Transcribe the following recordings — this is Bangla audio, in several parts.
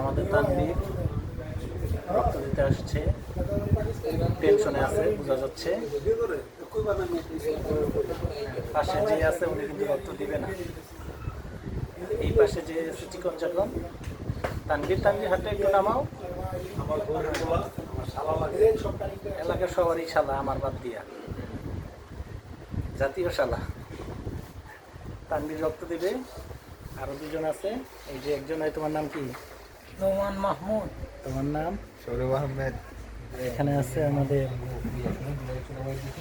আমাদের তানভীর রক্ত দিতে আসছে, টেনশনে আছে বোঝা যাচ্ছে। পাশে যে আছে উনি কিন্তু রক্ত দিবে না। এই পাশে যে চিকন চাকন তানভীর হাতটা একটু নামাও। এলাকার সবারই শালা, আমার বাদ দিয়া জাতীয় শালা। তানভীর রক্ত দিবে, আরো দুজন আছে। এই যে একজন, তোমার নাম কি? নোমান মাহমুদ। তোমার নাম? সৌরভ আহমেদ। এখানে আছে আমাদের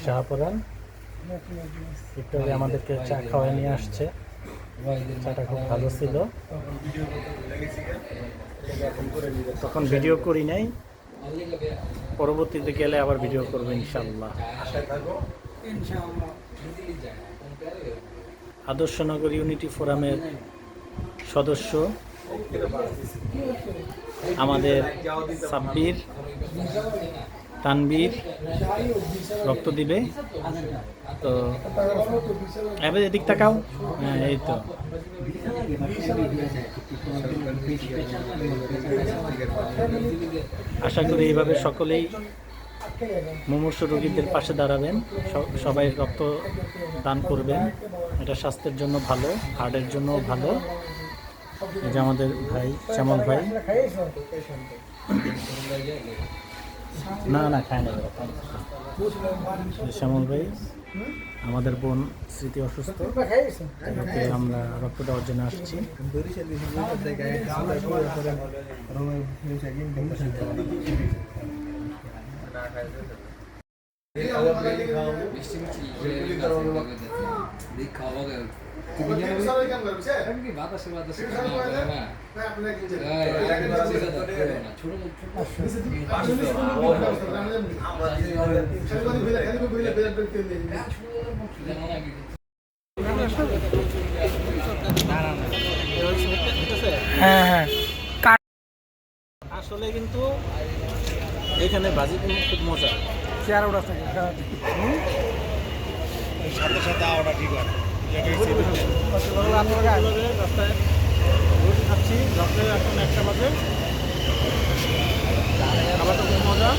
শাহপুরান, একটু আগে আমাদেরকে চা খাওয়াই নিয়ে আসছে। চাটা খুব ভালো ছিল। তখন ভিডিও করি নাই, পরবর্তীতে গেলে আবার ভিডিও করবো ইনশাল্লাহ। আদর্শনগর ইউনিটি ফোরামের সদস্য আমাদের সাব্বির, তানভীর রক্ত দিবে। তো এবার এদিক তাকাও। হ্যাঁ, এই তো। আশা করি এইভাবে সকলেই মুমূর্ষু রোগীদের পাশে দাঁড়াবেন, সবাই রক্ত দান করবেন। এটা স্বাস্থ্যের জন্য ভালো, হার্টের জন্য ভালো। এই যে আমাদের ভাই শ্যামল ভাই, না খায় না, শ্যামল ভাই। আমাদের বোন স্মৃতি অসুস্থ, আমরা রক্ত দেওয়ার জন্য আসছি। হ্যাঁ, আসলে কিন্তু এখানে ভাজি খুব মজা। চেয়ার ওটা থাকে সাথে সাথে আওয়াটা ঠিক হয়। রাস্তায় রুটি খাচ্ছি, রাস্তায় এখন 1টা বাজে। খাবারটা খুব মজা,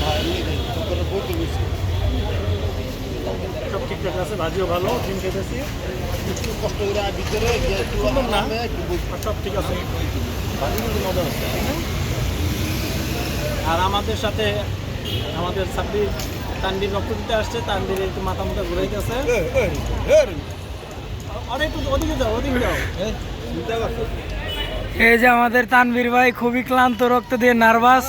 সব ঠিকঠাক আছে। ভাজিও ভালো, ডিম খেতেছি একটু কষ্ট করে ভিতরে সব ঠিক আছে। ভাজি কিন্তু মজা হচ্ছে। আর আমাদের সাথে আমাদের সাব্বির, তানভীর রক্ত দিতে আসছে। তানভীর একটু মাথা ঘুরাইতেছে। ওদিকে যাও। এই যে আমাদের তানভীর ভাই খুবই ক্লান্ত, রক্ত দিয়ে নার্ভাস।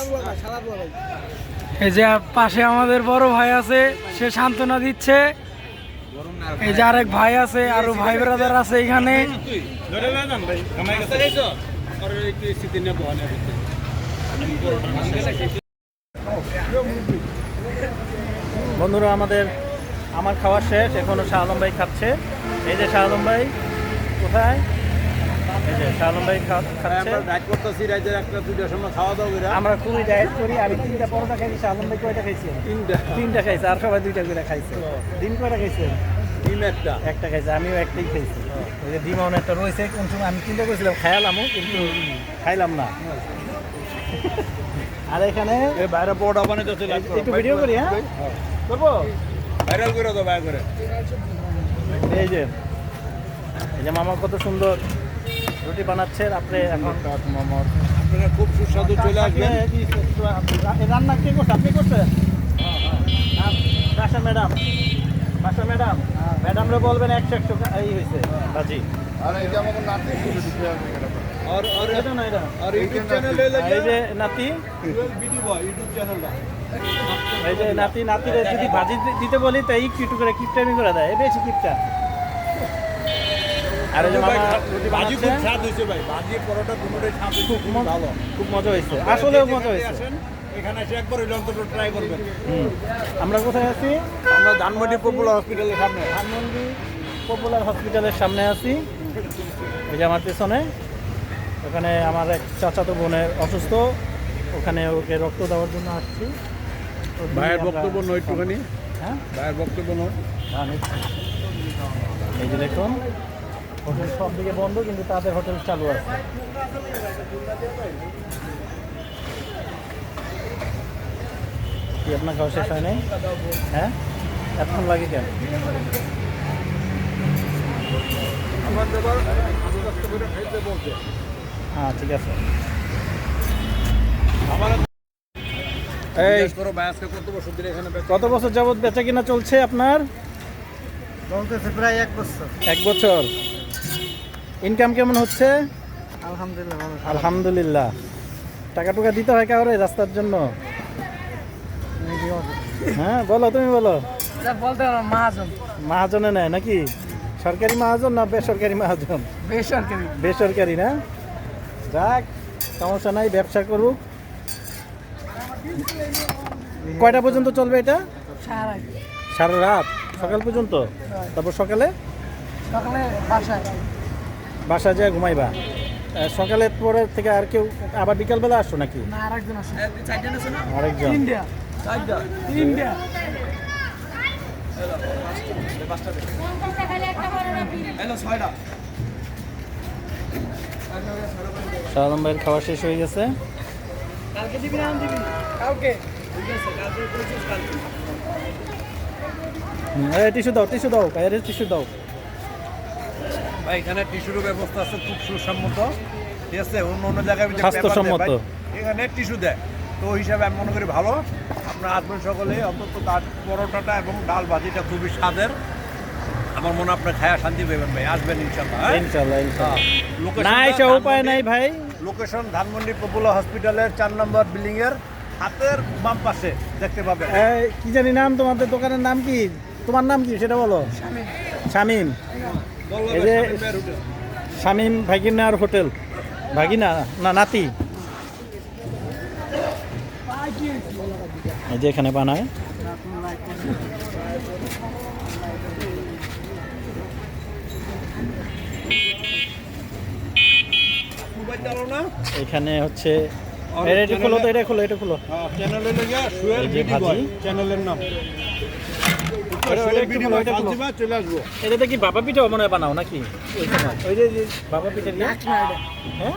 এই যে পাশে আমাদের বড় ভাই আছে, সে সান্ত্বনা দিচ্ছে। এই যে আরেক ভাই আছে, আরো ভাই ব্রাদার আছে এখানে। বন্ধুরা, আমার খাওয়া শেষ, এখনো শাহ আলম ভাই খাচ্ছে। এই যে শাহ আলম ভাই কোথায়? এই যে শাহ আলম ভাই খাচ্ছে। আমরা খুবই ডায়েট করি। আমি 3টা পরোটা খাইছি, শাহ আলম ভাই কয়টা খাইছে? 3টা খাইছে, আর সবাই 2টা করে খাইছে। ডিম কয়টা খাইছে? ডিম একটা খাইছে, আমিও একটাই খাইছি। ওই যে ডিম অনেকটা রয়েছে, কোন সময় আমি চিন্তা করেছিলাম খাইলামও, কিন্তু খাইলাম না। আর এখানে বাইরে পড়া বানাতে একটু ভিডিও করি। হ্যাঁ, করবো। ভাইরাল করে দাও, ভাই করে। এই যে মামা কত সুন্দর রুটি বানাচ্ছে রাত্রে। এখন আপনারা খুব সুস্বাদু চলে আসবেন। রান্না কে করছে? আপনি করছেন? বাসা ম্যাডাম, ম্যাডামরা বলবেন 100 এই হয়েছে ভাজি। এই যে নাতি, নাতিরে যদি ভাজি দিতে বলি তাই একটু করে কিপটামি করে দেয়, বেশি কিপটা। আর এই যে মামা রুটি বানাচ্ছে, খুব মজা হয়েছে, আসলেও মজা হয়েছে। এখানে এসে একবার ওই অন্তত ট্রাই করবেন। আমরা কোথায় আছি? আমরা ধানমন্ডি পপুলার হসপিটালের সামনে। ধানমন্ডি পপুলার হসপিটালের সামনে আছি। এই যে আমার পেছনে, ওখানে আমার এক চাচাতো বোনের অসুস্থ, ওখানে ওকে রক্ত দেওয়ার জন্য আসছি। ভাইয়ের বক্তব্য নয় একটুখানি। হ্যাঁ, ভাইয়ের বক্তব্য নয়। এই যে দেখুন হোটেল সব দিকে বন্ধ, কিন্তু তাদের হোটেল চালু আছে। কি আপনার খাওয়া শেষ হয় নাই? হ্যাঁ, এতক্ষণ লাগে কেন? হ্যাঁ, ঠিক আছে। এই কত বছর যাবত বেচা কিনা চলছে আপনার? চলতেছে প্রায় 1 বছর। 1 বছর। ইনকাম কেমন হচ্ছে? আলহামদুলিল্লাহ ভালো। আলহামদুলিল্লাহ। টাকা টুকা দিতে হয় কাউরে রাস্তার জন্য? হ্যাঁ, বলো, তুমি বলো। বলতে মাহাজন। মাহাজনে নেয় নাকি? সরকারি মাহাজন না বেসরকারি মাহাজন? বেসরকারি। বেসরকারি না? যাক, সমস্যা নাই, ব্যবসা করুক। কয়টা পর্যন্ত চলবে এটা? সারা রাত, সকাল পর্যন্ত? তারপর সকালে সকালে বাসায় যায় ঘুমাইবা? সকালের পরে থেকে আর কেউ আবার বিকালবেলা আসো নাকি? না, আরেকজন আসে। আরেকজন? ইন্ডিয়া। শাহ আলম ভাইয়ের খাওয়া শেষ হয়ে গেছে। কালকে দিবি না? কালকে। টিস্যু দাও, টিস্যু দাও, বাইরে টিস্যু দাও। ভাই এখানে টিস্যুর ব্যবস্থা আছে খুব সুসম্মত, ঠিক আছে। অন্য অন্য জায়গায় যে স্বাস্থ্যসম্মত। paper দেয়, ভাই, এখানে টিস্যু দেয়। তো ওই হিসাবে আমি মনে করি ভালো। আপনার আসবেন সকলে, অন্তত তার পরোটাটা এবং ডাল ভাজিটা খুবই স্বাদের। আমার মনে হয় আপনার খায়া শান্তি পাবেন ভাই, আসবেন ইনশাল্লাহ। হ্যাঁ? ইনশাল্লাহ, ইনশাল্লাহ। লোকেশনটা না এসে উপায় নাই ভাই। লোকেশন ধানমন্ডি পপুলার হসপিটালের 4 নম্বর বিল্ডিং এর হাতের বাম পাশে দেখতে পাবেন। কি জানি নাম তোমাদের দোকানের নাম কি? তোমার নাম কি সেটা বলো। শামীম। এই যে শামীম ভাগিনার হোটেল। ভাগিনা না নাতি? এই যে এখানে বানায়। এখানে হচ্ছে এটা খোলো তো, এটা খোলো, এটা খোলো। চ্যানেলে লেগে সুয়েল এই যে বিডি ভাজি। বয় চ্যানেলের নাম। চলে আসবো। এটাতে কি বাবা পিঠা মনে হয় বানাও নাকি? ওই যে বাবা পিঠা দিয়ে? হ্যাঁ,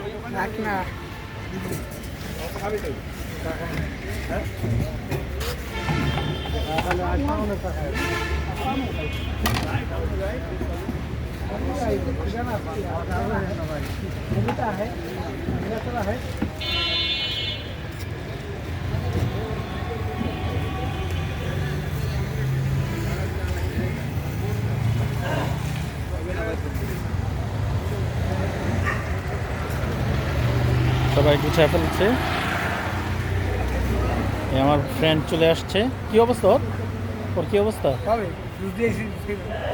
সবাই গুছিয়ে ফেলছে। এই আমার ফ্রেন্ড চলে আসছে। কি অবস্থা ওর? ওর কি অবস্থা?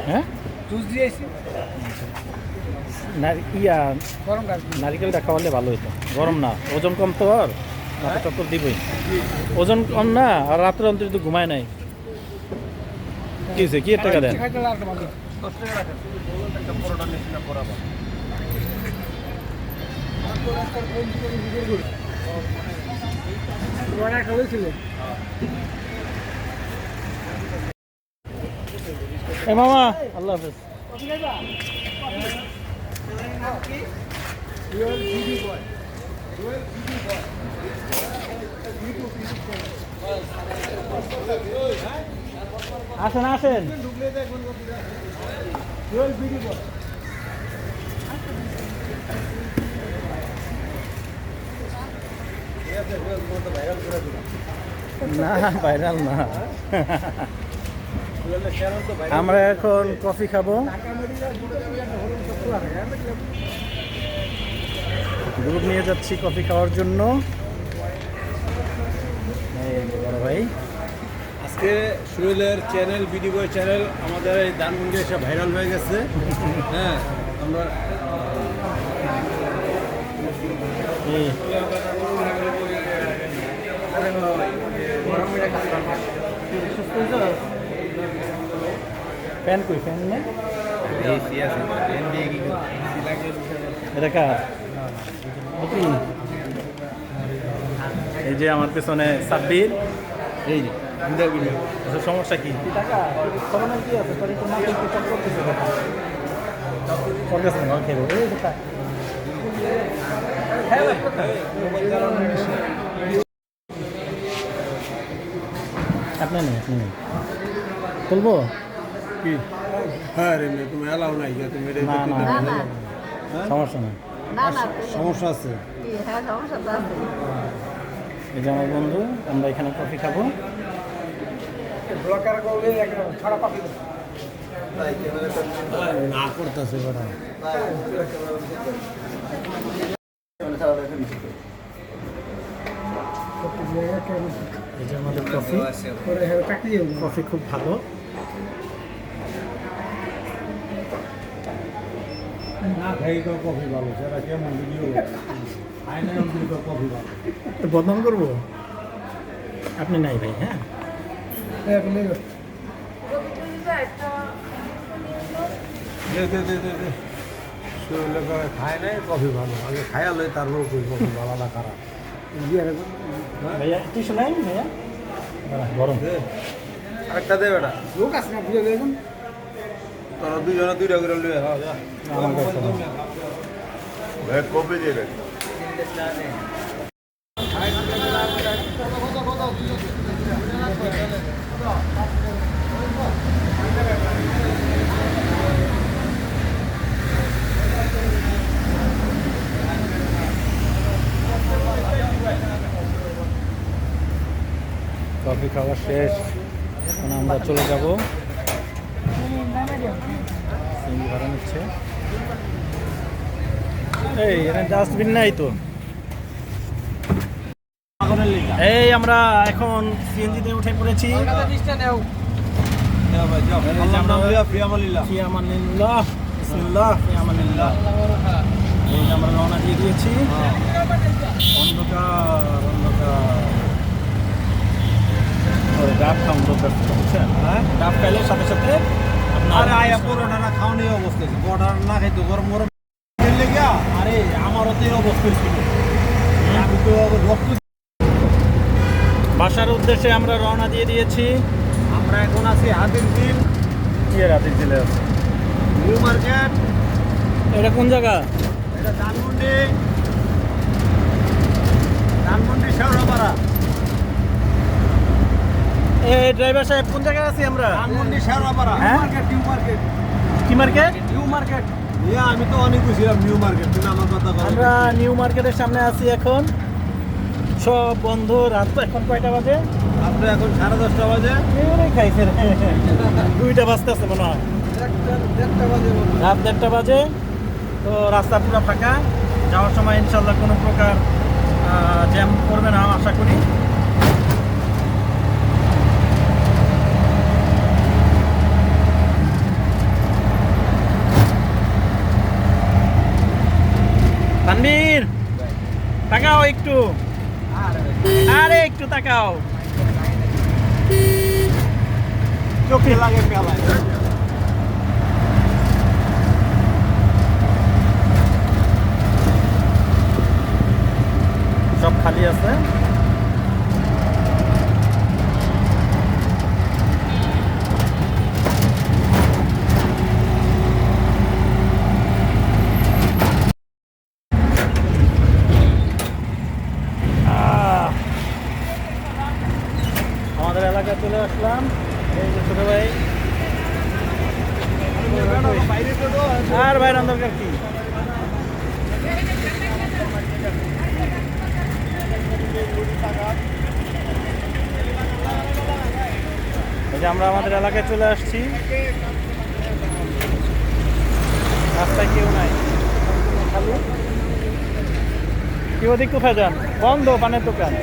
হ্যাঁ, নারিকেলটা খাওয়ালে ভালো হতো। গরম না, ওজন কম তো আর মাথা চক্কর দিবই। ওজন কম না, আর রাত্রে অন্তত ঘুমায় নাই। কি হয়েছে? কি টাকা দেন? এ মামা, আল্লাহ হাফেজ। আসেন, আসেন। না, ভাইরাল না। আমরা এখন কফি খাবো। গ্রুপ নিয়ে যাচ্ছি কফি খাওয়ার জন্য। এই বড় ভাই, আজকে সুয়েলের চ্যানেল বিডি বয় চ্যানেল আমাদের এই ধানমন্ডি এসে ভাইরাল হয়ে গেছে। হ্যাঁ, আমরা এই ফ্যান কই? ফ্যান নেই? এটা কার? কি? এই যে আমার পেছনে সাব্বির। এই যে আচ্ছা, সমস্যা কি? কি টাকা? কি আছে? তোর একটু মাথা একটু চট করতেছে কথা। ওর কাছে না, খেয়ে দেবো। এই যে তা- আপনি নেই, আপনি নেই। তুলবো? কি হ্যাঁ রে মেয়ে, তুমি এলাও নাই যে তুমি এটা না না না, না। সমস্যা নেই। না না সমস্যা আছে। হ্যাঁ সমস্যা তো আছে। এই যে আমার বন্ধু, আমরা এখানে কফি খাবো। না করতেছে বেটা। এই যে আমাদের কফি, কফি খুব ভালো। না খাই তো কফি ভালো, সেটা কেমন ভিডিও খাই না অন্তত কফি ভালো। তো বদনাম করবো? আপনি নাই ভাই, হ্যাঁ। দে দে দে দে দে শরীরে খায় নাই কফি ভালো, আগে খায়া লই তারপর কফি ভালো না খারাপ। ভাইয়া টিস্যু নাই ভাইয়া? দাঁড়া, গরম। দে আরেকটা দে বেটা। লোক আছে না বুঝে দেখুন, তোরা দুজনে দুইটা করে লয়ে হ্যাঁ যা। আমার কাছে না। ভাই কফি দিয়ে দে। কফি খাওয়া শেষ, এখন আমরা চলে যাব। সিএনজি ভাড়া নিচ্ছে। এই এখানে ডাস্টবিন নাই তো। এই আমরা এখন সিএনজিতে উঠে পড়েছি। ফি আমানিল্লাহ, বিসমিল্লাহ, ফি আমানিল্লাহ। এই যে আমরা রওনা দিয়ে দিয়েছি। অন্ধকার অন্ধকার। ডাব খাম দরকার, বুঝছেন? হ্যাঁ, ডাব খাইলে সাথে সাথে আরে আয়া পরোটা না খাওয়ানি অবস্থা আছে, পরোটা না খাইতো গরম গরম খেলে গিয়া। আরে আমারও তো এই অবস্থা ছিল, আমি তো রক্ত। বাসার উদ্দেশ্যে আমরা রওনা দিয়ে দিয়েছি। আমরা এখন আছি হাতির ঝিল, কি রাতের জেলে আছে? New market. এটা কোন জায়গা? এটা ধানমন্ডি, ধানমন্ডি শেওড়াপাড়া। এই ড্রাইভার সাহেব কোন জায়গায় আছি আমরা? ধানমন্ডি শেওড়াপাড়া। হ্যাঁ? New market. কি মার্কেট? New market. ইয়া আমি তো অনেক বুঝছিলাম নিউ মার্কেট, তুমি আমার কথা বলো। আমরা নিউ মার্কেটের সামনে আছি এখন। সব বন্ধ। রাত তো এখন কয়টা বাজে? আপনি এখন 10:30 বাজে। এবারে খাইছে রে। 2টা বাজতে আছে মনে হয়। রাত 1:30 বাজে। তো রাস্তা পুরো ফাঁকা। যাওয়ার সময় ইনশাল্লাহ কোনো প্রকার জ্যাম করবে না আশা করি। তানভীর, তাকাও একটু। আরে একটু তাকাও। চোখে লাগে মেলায়। সব খালি আছে। আমাদের এলাকায় চলে আসলাম। এই যে ছোট ভাই। আর ভাইরান দরকার কি? এই যে আমরা আমাদের এলাকায় চলে আসছি। রাস্তায় কেউ নাই, খালি। কি ওদিক কোথায় যান? বন্ধ পানের দোকান।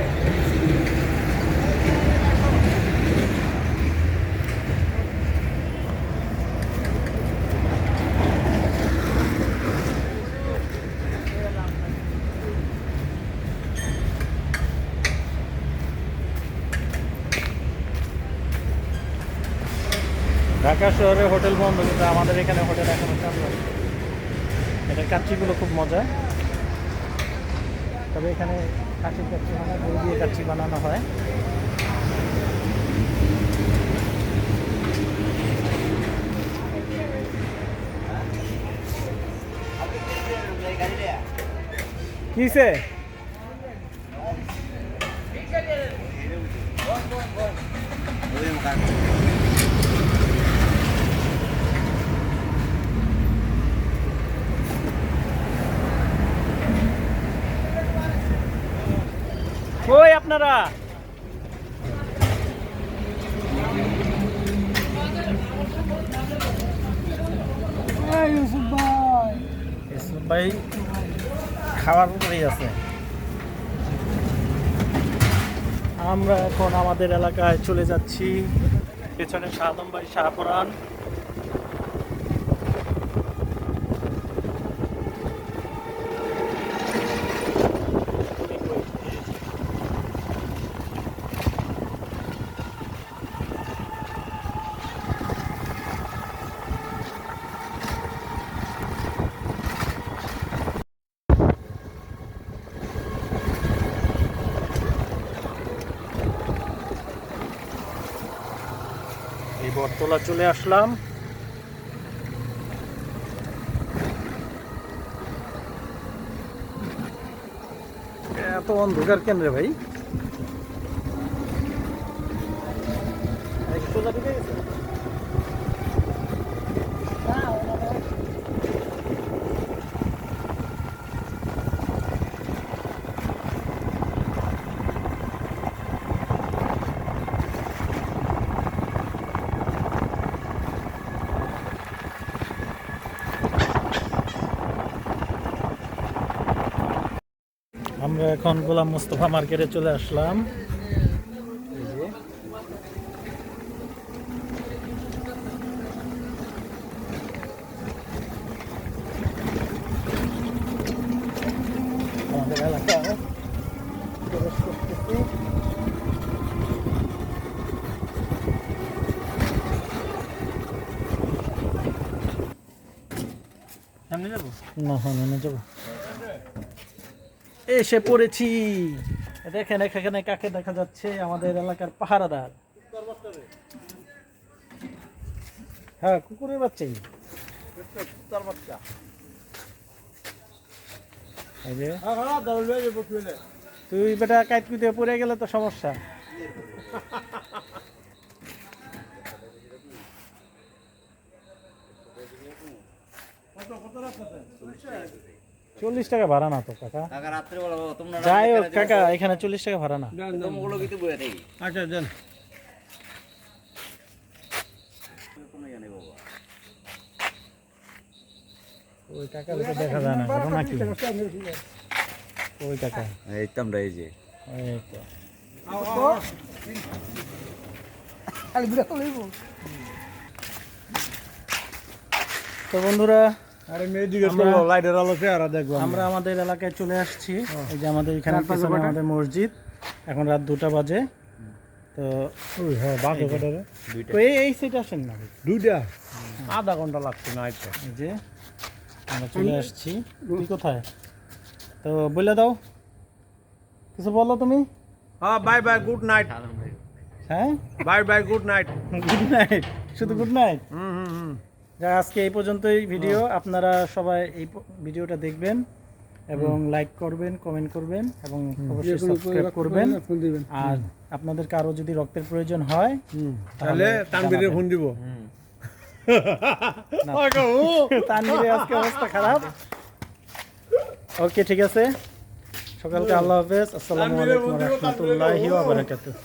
ঢাকা শহরে হোটেল বন্ধ, কিন্তু আমাদের এখানে হোটেল এখনো চালু আছে। এটার কাচ্চিগুলো খুব মজা। তবে এখানে খাসির কাচ্চি মানে দই দিয়ে কাচ্চি বানানো হয়। কিসে কই আপনারা? ইউসুফ ভাই ইউসুফ ভাই খাওয়ার উপরেই আছে। আমরা এখন আমাদের এলাকায় চলে যাচ্ছি। পেছনে শাহদম ভাই শাহপুরান। এই বটতলা চলে আসলাম। এত অন্ধকার কেন রে ভাই? সোজা ঢুকে গেছে? আমরা এখন গোলাম মোস্তফা মার্কেটে চলে আসলাম। এই যে আমাদের এলাকায় প্রবেশ করতেছি। সামনে যাবো না? সামনে যাবো। এসে পড়েছি। দেখেন এখানে কাকে দেখা যাচ্ছে? আমাদের এলাকার পাহারাদার। হ্যাঁ, কুকুরের বাচ্চাই। এই যে তুই বেটা কাইট কুইতে পড়ে গেলে তো সমস্যা। 40 টাকা ভাড়া না তো কাকা। যাই হোক কাকা, এখানে 40 টাকা ভাড়া না। আচ্ছা দেন। ওই কাকা দেখা যায় না নাকি? ওই কাকা এই তো আমরা এই যে এই তো। তো বন্ধুরা, আরে মেয়ে জিজ্ঞেস করলো লাইটের আলো চেহারা দেখবো। আমরা আমাদের এলাকায় চলে আসছি। এই যে আমাদের এখানে পিছনে আমাদের মসজিদ। এখন রাত 2টা বাজে। তো হ্যাঁ বাজে কটারে? তো এই সাইডে আসেন না। 2টা আধা ঘন্টা লাগছে না আইতে। এই যে আমরা চলে আসছি। তুই কোথায়? তো বলে দাও, কিছু বলো তুমি। হ্যাঁ বাই বাই, গুড নাইট। হ্যাঁ, bye bye, good night. Good night. শুধু গুড নাইট। হুম। যা, আজকে এই পর্যন্তই ভিডিও। আপনারা সবাই এই ভিডিওটা দেখবেন এবং লাইক করবেন, কমেন্ট করবেন এবং অবশ্যই সাবস্ক্রাইব করবেন। আর আপনাদের কারো যদি রক্তের প্রয়োজন হয় তাহলে তানবীরে ফোন দিব। তানভীরের আজকে অবস্থা খারাপ। ওকে, ঠিক আছে। সকালকে আল্লাহ হাফেজ। আসসালামু আলাইকুম ওয়া রাহমাতুল্লাহি ওয়া বারাকাতুহু।